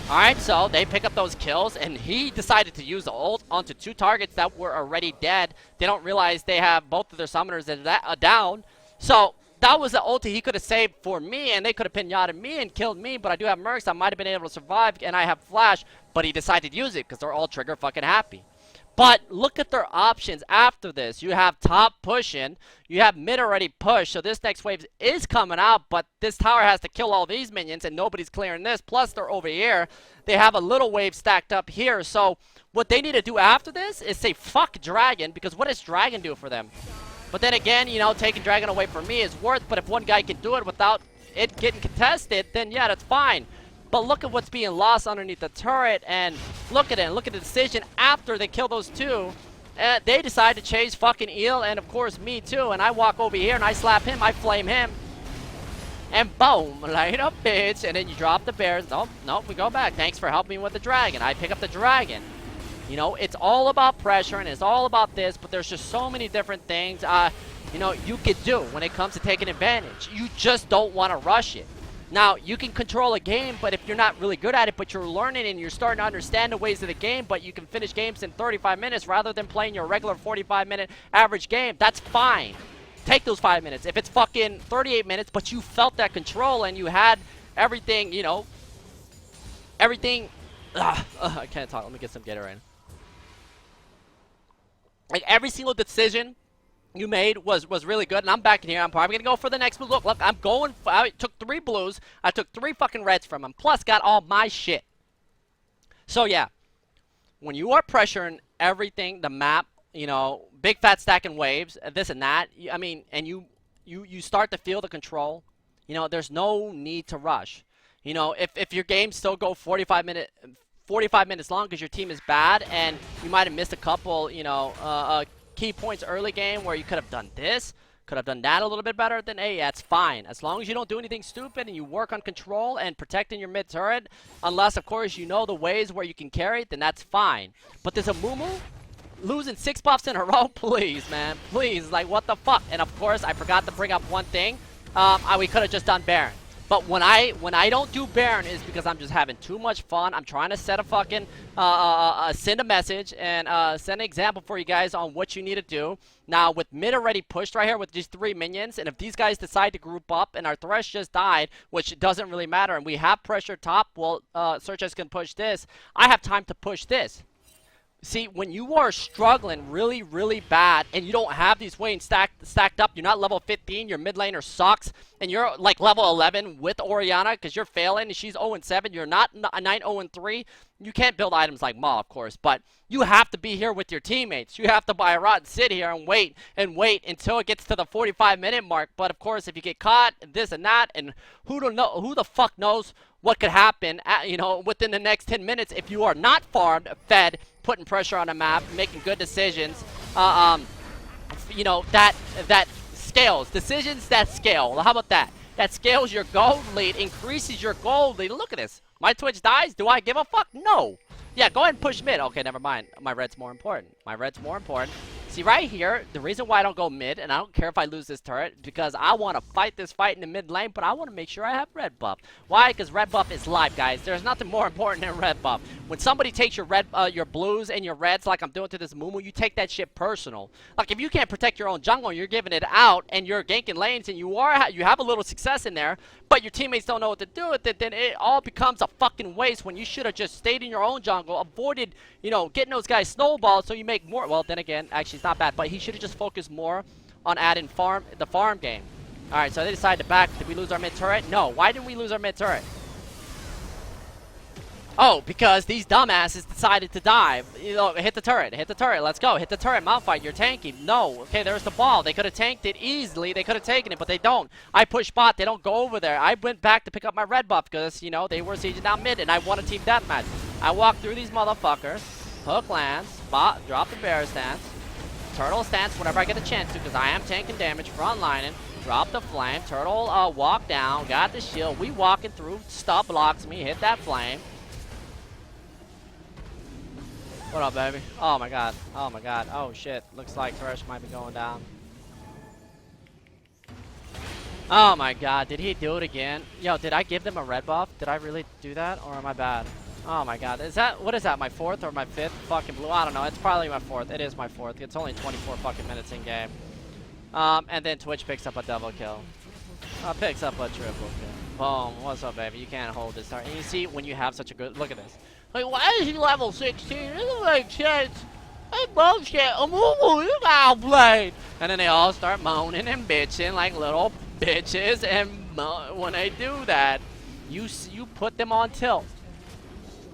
Alright, so they pick up those kills, and he decided to use the ult onto 2 targets that were already dead. They don't realize they have both of their summoners that are down. So that was the ulti he could have saved for me, and they could have pinyated me and killed me, but I do have mercs. I might have been able to survive, and I have flash, but he decided to use it because they're all trigger fucking happy. But look at their options after this. You have top pushing. You have mid already pushed. So this next wave is coming out. But this tower has to kill all these minions. And nobody's clearing this. Plus they're over here. They have a little wave stacked up here. So what they need to do after this is say fuck Dragon. Because what does Dragon do for them? But then again, you know, taking Dragon away from me is worth. But if one guy can do it without it getting contested, then yeah, that's fine. But look at what's being lost underneath the turret, and look at it, and look at the decision after they kill those two. They decide to chase fucking Eel, and of course me too, and I walk over here and I slap him, I flame him, and boom, light up bitch, and then you drop the bears. Nope, nope, we go back. Thanks for helping me with the dragon. I pick up the dragon. You know, it's all about pressure, and it's all about this, but there's just so many different things, you know, you could do when it comes to taking advantage. You just don't want to rush it. Now, you can control a game, but if you're not really good at it, but you're learning and you're starting to understand the ways of the game, but you can finish games in 35 minutes rather than playing your regular 45-minute average game, that's fine. Take those 5 minutes. If it's fucking 38 minutes, but you felt that control and you had everything, you know, everything. I can't talk. Let me get some Gatorade. Like, every single decision you made was really good, and I'm back in here. I'm probably gonna go for the next blue. Look, I'm going. I took 3 blues. I took 3 fucking reds from him. Plus, got all my shit. So yeah, when you are pressuring everything, the map, you know, big fat stacking waves, this and that. I mean, and you start to feel the control. You know, there's no need to rush. You know, if your game still go 45 minutes long because your team is bad and you might have missed a couple, you know, key points early game where you could have done this, could have done that a little bit better, then hey, that's fine. As long as you don't do anything stupid and you work on control and protecting your mid turret, unless of course you know the ways where you can carry it, then that's fine. But there's a Mumu losing 6 buffs in a row, please, man, please, like what the fuck? And of course, I forgot to bring up one thing. We could have just done Baron. But when I don't do Baron is because I'm just having too much fun. I'm trying to set a fucking, send a message and send an example for you guys on what you need to do. Now, with mid already pushed right here with these 3 minions, and if these guys decide to group up and our Thresh just died, which doesn't really matter, and we have pressure top, well, SirhcEz can push this. I have time to push this. See, when you are struggling really, really bad and you don't have these waves stacked up, you're not level 15, your mid laner sucks, and you're like level 11 with Orianna because you're failing and she's 0-7, you're not 9-0-3, you can't build items like Maul, of course, but you have to be here with your teammates. You have to buy a rot and sit here and wait until it gets to the 45-minute mark. But of course, if you get caught, this and that, and who the fuck knows what could happen, you know, within the next 10 minutes if you are not farmed, fed, putting pressure on the map, making good decisions, you know, that scales. Decisions that scale. How about that? That scales your gold lead, increases your gold lead. Look at this. My Twitch dies. Do I give a fuck? No. Yeah, go ahead and push mid. Okay, never mind. My red's more important. My red's more important. See, right here, the reason why I don't go mid, and I don't care if I lose this turret, because I want to fight this fight in the mid lane, but I want to make sure I have red buff. Why? Because red buff is life, guys. There's nothing more important than red buff. When somebody takes your your blues and your reds, like I'm doing to this Mumu, you take that shit personal. Like, if you can't protect your own jungle, you're giving it out, and you're ganking lanes, and you have a little success in there, but your teammates don't know what to do with it, then it all becomes a fucking waste when you should have just stayed in your own jungle, avoided, you know, getting those guys snowballed so you make more. Well, then again, actually, it's not bad, but he should have just focused more on adding the farm game. All right, so they decided to back. Did we lose our mid turret? No. Why didn't we lose our mid turret? Oh, because these dumbasses decided to dive. You know, hit the turret, let's go, hit the turret, Malphite, you're tanking. No, okay, there's the ball. They could have tanked it easily, they could have taken it, but they don't. I push bot, they don't go over there. I went back to pick up my red buff because, you know, they were sieging down mid, and I won a team deathmatch. I walked through these motherfuckers, hook lands, bot, drop the bear stance, turtle stance whenever I get a chance to because I am tanking damage, front lining, drop the flame, turtle walk down, got the shield, we walking through, stuff blocks me, hit that flame. What up, baby? Oh my god. Oh my god. Oh shit. Looks like Thresh might be going down. Oh my god. Did he do it again? Yo, did I give them a red buff? Did I really do that? Or am I bad? Oh my god. What is that? My 4th or my 5th fucking blue? I don't know. It's probably my 4th. It is my 4th. It's only 24 fucking minutes in game. And then Twitch picks up a double kill. Picks up a triple kill. Boom. What's up, baby? You can't hold this start. And you see, when you have such a good... Look at this. Like, why is he level 16? It doesn't make sense. Hey, bullshit. You got outplayed. And then they all start moaning and bitching like little bitches. And when they do that, you put them on tilt.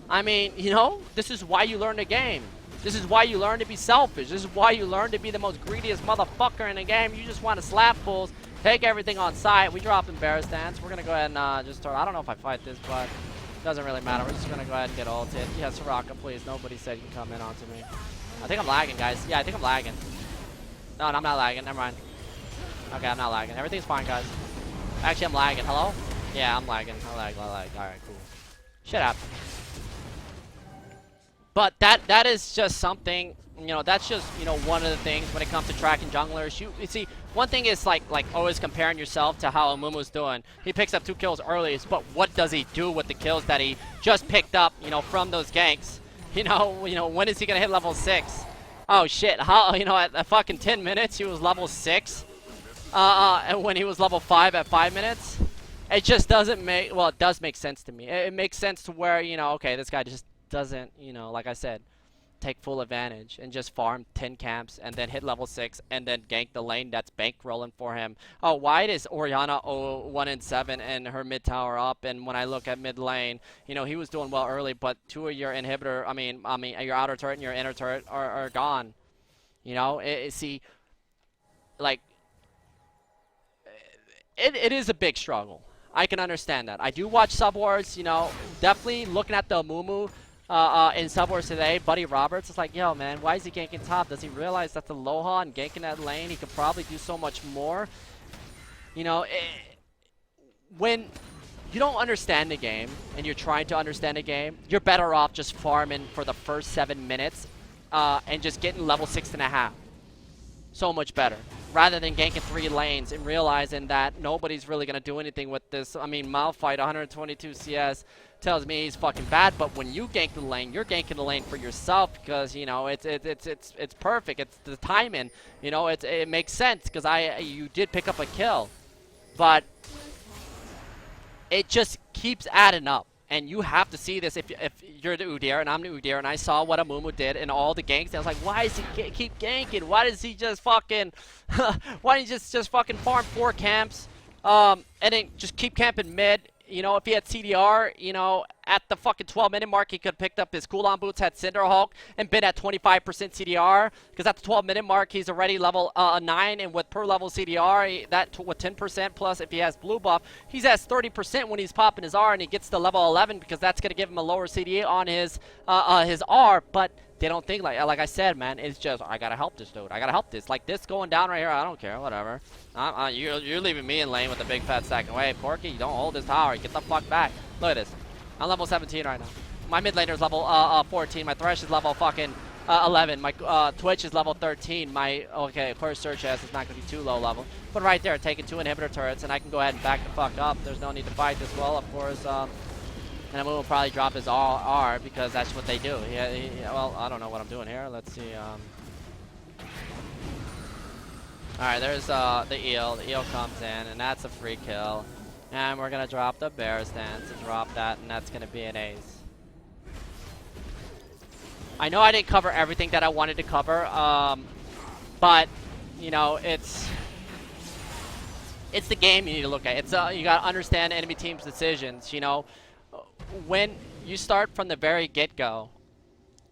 I mean, you know, this is why you learn the game. This is why you learn to be selfish. This is why you learn to be the most greediest motherfucker in the game. You just want to slap pulls, take everything on site. We drop in bear stance. We're going to go ahead and just start. I don't know if I fight this, but it doesn't really matter. We're just going to go ahead and get ulted. Yeah, Soraka, please. Nobody said you can come in onto me. I think I'm lagging, guys. Yeah, I think I'm lagging. No, I'm not lagging. Never mind. Okay, I'm not lagging. Everything's fine, guys. Actually, I'm lagging. Hello? Yeah, I'm lagging. I lag. All right, cool. Shut up. But that is just something, you know, that's just, you know, one of the things when it comes to tracking junglers. You see, one thing is like always comparing yourself to how Amumu's doing. He picks up 2 kills early, but what does he do with the kills that he just picked up, you know, from those ganks? You know, when is he gonna hit level 6? Oh shit, how, you know, at fucking 10 minutes he was level 6. And when he was level 5 at 5 minutes, it just doesn't make, well, it does make sense to me. It makes sense to where, you know, okay, this guy just doesn't, you know, like I said, take full advantage and just farm 10 camps and then hit level 6 and then gank the lane that's bankrolling for him. Oh, why is Orianna 1 and 7 and her mid tower up? And when I look at mid lane, you know, he was doing well early, but 2 of your inhibitor, I mean your outer turret and your inner turret are gone. You know, see, like, it is a big struggle. I can understand that. I do watch Sub Wars, you know, definitely looking at the Amumu in Sub Wars today. Buddy Roberts is like, yo, man, why is he ganking top? Does he realize that's Aloha and ganking that lane? He could probably do so much more. You know, when you don't understand the game and you're trying to understand the game, you're better off just farming for the first 7 minutes and just getting level 6.5. So much better. Rather than ganking 3 lanes and realizing that nobody's really going to do anything with this. I mean, Malphite, 122 CS, tells me he's fucking bad, but when you gank the lane, you're ganking the lane for yourself because, you know, it's perfect. It's the timing. You know, it makes sense because you did pick up a kill. But it just keeps adding up. And you have to see this if you're the UDYR and I'm the UDYR and I saw what Amumu did in all the ganks. I was like, why does he keep ganking? Why does he just fucking, why don't you just fucking farm 4 camps and then just keep camping mid? You know, if he had CDR, you know, at the fucking 12-minute mark, he could have picked up his cooldown boots, had Cinderhulk, and been at 25% CDR. Because at the 12-minute mark, he's already level 9, and with per level CDR, with 10% plus, if he has blue buff, he's at 30% when he's popping his R, and he gets to level 11 because that's going to give him a lower CDA on his R. But they don't think like I said, man. It's just I gotta help this dude. I gotta help this. Like this going down right here. I don't care. Whatever. You're leaving me in lane with a big fat stack. Wait, Porky, you don't hold this tower. Get the fuck back. Look at this. I'm level 17 right now. My mid laner is level 14. My Thresh is level fucking 11. My Twitch is level 13. My of course SirhcEz is not gonna be too low level. But right there, taking 2 inhibitor turrets, and I can go ahead and back the fuck up. There's no need to fight this well, of course. And Amumu will probably drop his R because that's what they do. Well, I don't know what I'm doing here. Let's see. Alright, there's the eel. The eel comes in, and that's a free kill. And we're going to drop the bear stance to drop that, and that's going to be an ace. I know I didn't cover everything that I wanted to cover, but, you know, it's the game you need to look at. It's you got to understand enemy team's decisions, you know. When you start from the very get-go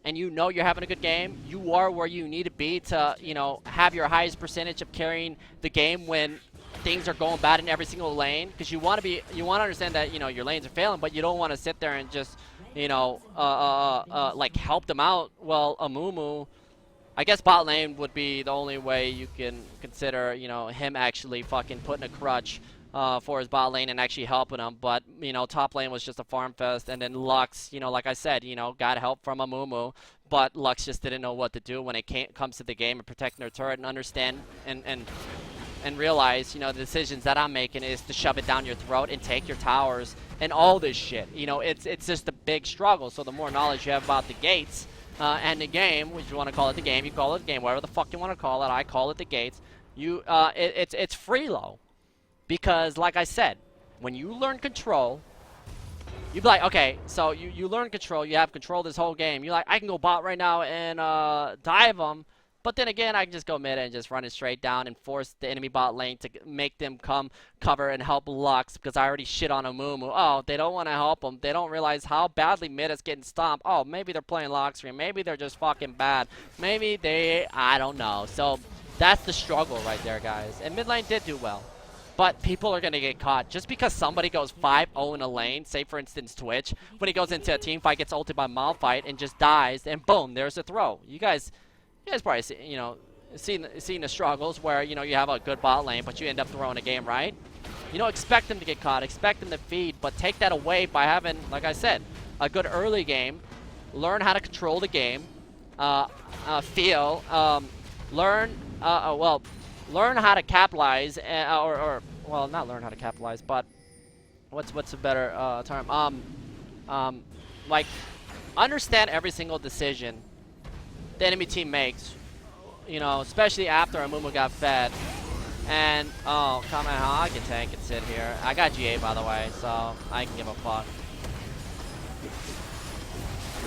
and you know you're having a good game, you are where you need to be to, you know, have your highest percentage of carrying the game when things are going bad in every single lane, because you want to understand that, you know, your lanes are failing, but you don't want to sit there and just, you know, like help them out. Well, Amumu, I guess bot lane would be the only way you can consider, you know, him actually fucking putting a crutch for his bot lane and actually helping him. But, you know, top lane was just a farm fest, and then Lux, you know, like I said, you know, got help from Amumu, but Lux just didn't know what to do when it comes to the game and protecting their turret and understand and realize, you know, the decisions that I'm making is to shove it down your throat and take your towers and all this shit. You know, it's just a big struggle. So the more knowledge you have about the gates and the game, which you want to call it the game, you call it the game, whatever the fuck you want to call it, I call it the gates. It's free low. Because, like I said, when you learn control, you'd be like, okay, so you learn control, you have control this whole game. You're like, I can go bot right now and dive them. But then again, I can just go mid and just run it straight down and force the enemy bot lane to make them come cover and help Lux because I already shit on a Mumu. Oh, they don't want to help them. They don't realize how badly mid is getting stomped. Oh, maybe they're playing lock screen. Maybe they're just fucking bad. Maybe I don't know. So that's the struggle right there, guys. And mid lane did do well. But people are going to get caught. Just because somebody goes 5-0 in a lane, say for instance Twitch, when he goes into a team fight, gets ulted by Malphite and just dies, and boom, there's a throw. You guys probably see, seen the struggles where, you have a good bot lane, but you end up throwing a game, right? You don't expect them to get caught, expect them to feed, but take that away by having, like I said, a good early game, learn how to control the game, learn how to capitalize, well, not learn how to capitalize, but what's a better term? Like, understand every single decision the enemy team makes, especially after Amumu got fed. And, oh, Kamehameha, I can tank and sit here. I got GA, by the way, so I can give a fuck.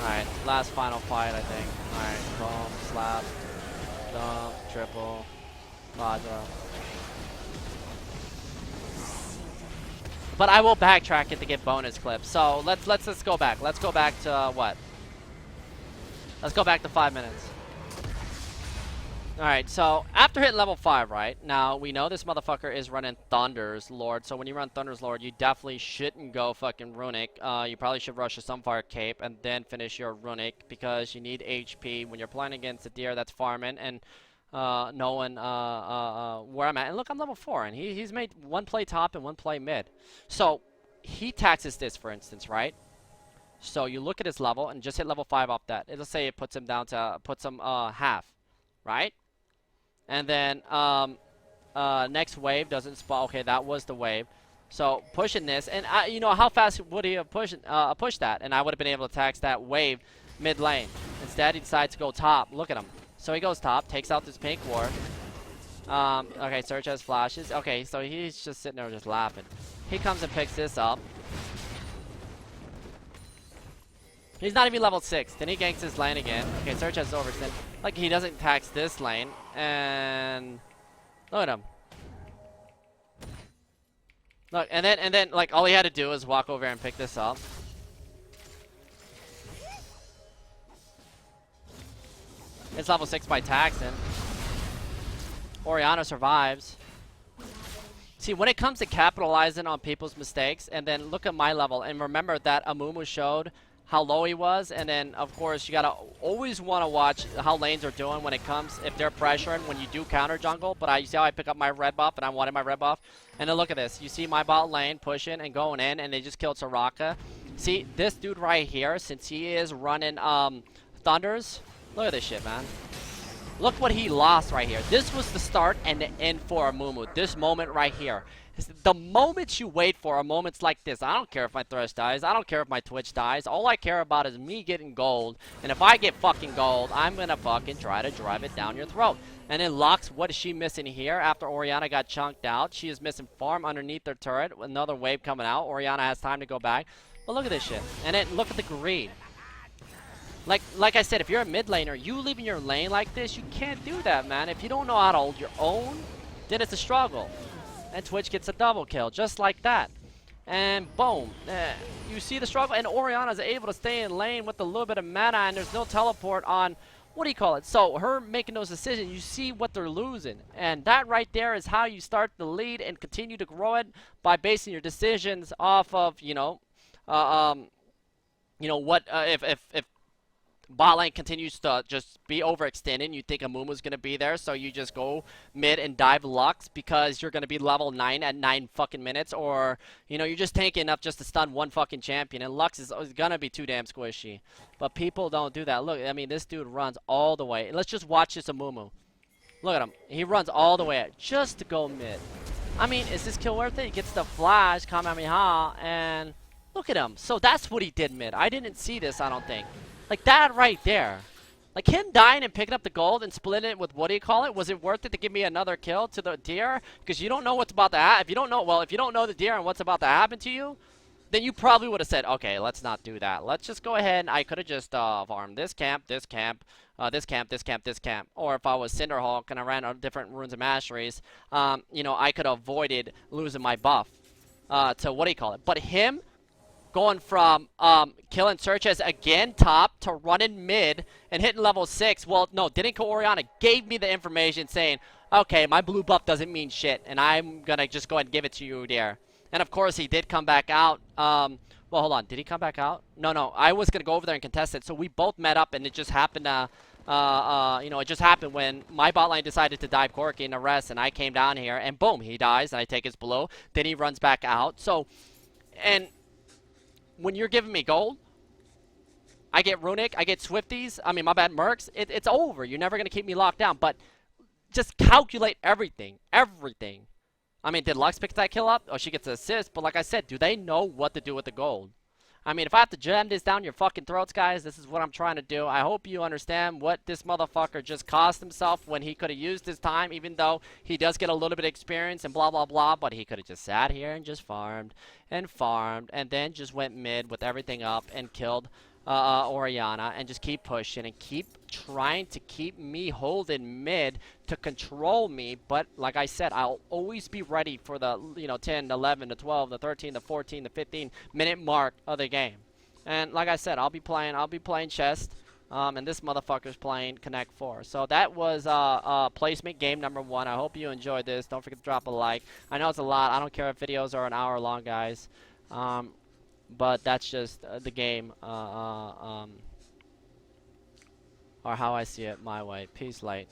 Alright, last final fight, I think. Alright, boom, slap, dump, triple, Vajra. But I will backtrack it to get bonus clips. So let's go back. Let's go back to what? Let's go back to 5 minutes. Alright, so after hitting level 5, right? Now, we know this motherfucker is running Thunder's Lord. So when you run Thunder's Lord, you definitely shouldn't go fucking Runic. You probably should rush a Sunfire Cape and then finish your Runic because you need HP when you're playing against a deer that's farming and knowing where I'm at. And look, I'm level 4, and he's made one play top and one play mid. So he taxes this, for instance, right? So you look at his level and just hit level 5 off that. It'll say it puts him down to half, right? And then next wave doesn't spawn. Okay, that was the wave. So pushing this, and how fast would he have pushed that? And I would have been able to tax that wave mid lane. Instead, he decides to go top. Look at him. So he goes top, takes out this pink ward. Okay, SirhcEz flashes. Okay, so he's just sitting there just laughing. He comes and picks this up. He's not even level 6. Then he ganks his lane again. Okay, SirhcEz is overextended. Like, he doesn't tax this lane. And look at him. Look, and then like all he had to do was walk over and pick this up. It's level 6 by taxing. Orianna survives. See, when it comes to capitalizing on people's mistakes, and then look at my level, and remember that Amumu showed how low he was, and then of course you gotta always want to watch how lanes are doing when it comes, if they're pressuring when you do counter jungle. But you see how I pick up my red buff, and I wanted my red buff, and then look at this. You see my bot lane pushing and going in, and they just killed Soraka. See, this dude right here, since he is running Thunders, look at this shit, man. Look what he lost right here. This was the start and the end for Amumu. This moment right here. The moments you wait for are moments like this. I don't care if my Thresh dies. I don't care if my Twitch dies. All I care about is me getting gold. And if I get fucking gold, I'm gonna fucking try to drive it down your throat. And then Lux, what is she missing here? After Orianna got chunked out, she is missing farm underneath their turret. Another wave coming out. Orianna has time to go back. But look at this shit. And then look at the greed. Like I said, if you're a mid laner, you leaving your lane like this, you can't do that, man. If you don't know how to hold your own, then it's a struggle. And Twitch gets a double kill, just like that. And boom, you see the struggle, and Orianna's able to stay in lane with a little bit of mana, and there's no teleport on, what do you call it? So her making those decisions, you see what they're losing. And that right there is how you start the lead and continue to grow it by basing your decisions off of, if bot lane continues to just be overextended, you think Amumu's going to be there, so you just go mid and dive Lux because you're going to be level 9 at 9 fucking minutes, or, you're just tanking enough just to stun one fucking champion, and Lux is going to be too damn squishy. But people don't do that. Look, I mean, this dude runs all the way. Let's just watch this Amumu. Look at him. He runs all the way out just to go mid. I mean, is this kill worth it? He gets the flash, Kamehameha, and look at him. So that's what he did mid. I didn't see this, I don't think. Like that right there. Like, him dying and picking up the gold and splitting it with, what do you call it? Was it worth it to give me another kill to the deer? Because you don't know what's about to happen. If you don't know, well, if you don't know the deer and what's about to happen to you, then you probably would have said, okay, let's not do that. Let's just go ahead and I could have just farmed this camp, this camp, this camp, this camp, this camp. Or if I was Cinderhawk and I ran on different runes and masteries, you know, I could have avoided losing my buff to, what do you call it? But him going from killing SirhcEz again top to running mid and hitting level 6, well, no, didn't go Oriana, gave me the information saying, okay, my blue buff doesn't mean shit, and I'm going to just go ahead and give it to you, UDYR. And of course, he did come back out. Well, hold on. Did he come back out? No. I was going to go over there and contest it. So we both met up, and it just happened to, you know, it just happened when my bot lane decided to dive Corky and arrest, and I came down here, and boom, he dies, and I take his blue. Then he runs back out. So, and when you're giving me gold, I get Runic, I get Swifties, I mean, my bad, Mercs, it's over. You're never going to keep me locked down. But just calculate everything. Everything. I mean, did Lux pick that kill up? Oh, she gets an assist. But like I said, do they know what to do with the gold? I mean, if I have to jam this down your fucking throats, guys, this is what I'm trying to do. I hope you understand what this motherfucker just cost himself when he could have used his time, even though he does get a little bit of experience and blah, blah, blah. But he could have just sat here and just farmed, and then just went mid with everything up and killed Oriana and just keep pushing and keep trying to keep me holding mid to control me. But like I said, I'll always be ready for the, you know, 10, 11, the 12, the 13, the 14, the 15 minute mark of the game. And like I said, I'll be playing chest. And this motherfucker's playing Connect 4. So that was placement game number 1. I hope you enjoyed this. Don't forget to drop a like. I know it's a lot. I don't care if videos are an hour long, guys. But that's just the game, or how I see it my way. Peace, light.